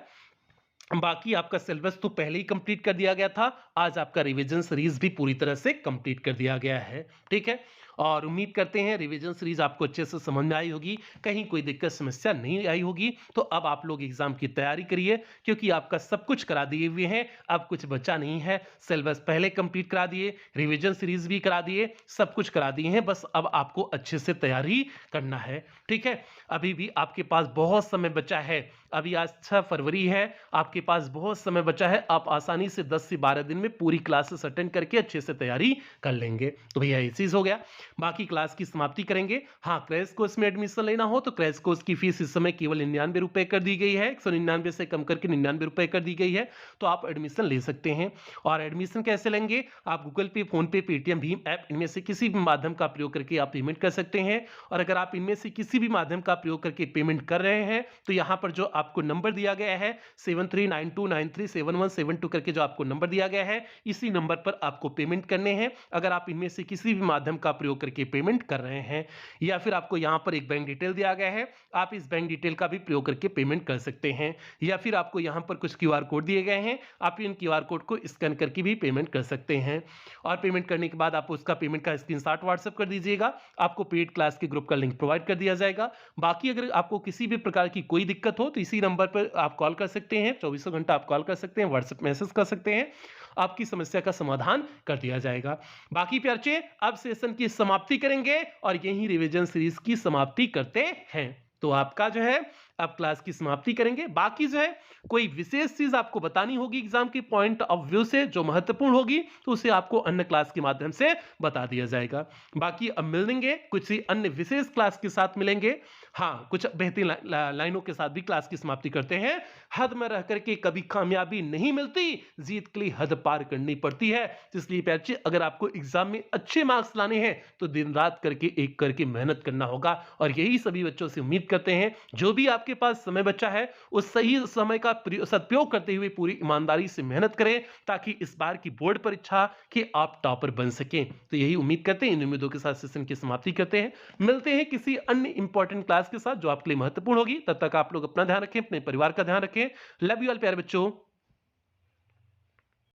बाकी आपका सिलेबस तो पहले ही कंप्लीट कर दिया गया था। आज आपका रिवीजन सीरीज भी पूरी तरह से कंप्लीट कर दिया गया है। ठीक है, और उम्मीद करते हैं रिवीजन सीरीज आपको अच्छे से समझ में आई होगी, कहीं कोई दिक्कत समस्या नहीं आई होगी। तो अब आप लोग एग्जाम की तैयारी करिए, क्योंकि आपका सब कुछ करा दिए हुए हैं, अब कुछ बचा नहीं है। सिलेबस पहले कंप्लीट करा दिए, रिवीजन सीरीज भी करा दिए, सब कुछ करा दिए हैं, बस अब आपको अच्छे से तैयारी करना है। ठीक है, अभी भी आपके पास बहुत समय बचा है। अभी आज 6 फरवरी है, आपके पास बहुत समय बचा है। आप आसानी से 10 से 12 दिन में पूरी क्लासेस अटेंड करके अच्छे से तैयारी कर लेंगे। तो भैया ये चीज हो गया। बाकी क्लास की समाप्ति करेंगे। हाँ, क्रैश कोर्स में एडमिशन लेना हो तो क्रैश कोर्स की फीस इस समय केवल 99 रुपए कर दी गई है, 199 से कम करके 99 रुपए कर दी गई है। तो आप एडमिशन ले सकते हैं। और एडमिशन कैसे लेंगे? आप गूगल पे, फोन पे, पेटीएम, भीम ऐप, इनमें से किसी भी माध्यम का प्रयोग करके आप पेमेंट कर सकते हैं। और अगर आप इनमें से किसी भी माध्यम का प्रयोग करके पेमेंट कर रहे हैं तो यहाँ पर जो आपको नंबर दिया गया है 7392937172 करके जो आपको नंबर दिया गया है, इसी नंबर पर आपको पेमेंट करने हैं। अगर आप इनमें से किसी भी माध्यम का प्रयोग करके पेमेंट कर रहे हैं, या फिर आपको यहाँ पर एक बैंक डिटेल दिया गया है, आप इस बैंक डिटेल का भी प्रयोग करके पेमेंट कर सकते हैं। या फिर आपको यहाँ पर कुछ क्यूआर कोड दिए गए हैं, आप इन क्यूआर कोड को स्कैन करके भी पेमेंट कर सकते हैं। और पेमेंट करने के बाद आप उसका पेमेंट का स्क्रीनशॉट व्हाट्सएप कर दीजिएगा, आपको पेड क्लास के ग्रुप का लिंक प्रोवाइड कर दिया जाएगा। बाकी अगर आपको किसी भी प्रकार की कोई दिक्कत हो तो इसी नंबर पर आप कॉल कर सकते हैं, 24 घंटा आप कॉल कर सकते हैं, व्हाट्सएप मैसेज कर सकते हैं, आपकी समस्या का समाधान कर दिया जाएगा। बाकी प्यारे, अब सेशन की समाप्ति करेंगे और यही रिवीजन सीरीज की समाप्ति करते हैं। तो आपका जो है अब क्लास की समाप्ति करेंगे। बाकी जो है कोई विशेष चीज आपको बतानी होगी एग्जाम के पॉइंट ऑफ व्यू से जो महत्वपूर्ण होगी, तो उसे आपको अन्य क्लास के माध्यम से बता दिया जाएगा। बाकी अब मिलेंगे कुछ ही अन्य विशेष क्लास के साथ मिलेंगे। हाँ, कुछ बेहतरीन लाइनों के साथ भी क्लास की समाप्ति करते हैं। हद में रह करके कभी कामयाबी नहीं मिलती, जीत के लिए हद पार करनी पड़ती है। इसलिए प्यारे, अगर आपको एग्जाम में अच्छे मार्क्स लाने हैं तो दिन रात करके एक करके मेहनत करना होगा। और यही सभी बच्चों से उम्मीद करते हैं। जो भी आपके पास समय बचा है उस सही समय का सदुपयोग करते हुए पूरी ईमानदारी से मेहनत करें, ताकि इस बार की बोर्ड परीक्षा के आप टॉपर बन सकें। तो यही उम्मीद करते हैं, इन उम्मीदों के साथ सेशन की समाप्ति करते हैं। मिलते हैं किसी अन्य इंपॉर्टेंट क्लास के साथ जो आपके लिए महत्वपूर्ण होगी। तब तक आप लोग अपना ध्यान रखें, अपने परिवार का ध्यान रखें। लव यू ऑल प्यारे बच्चों।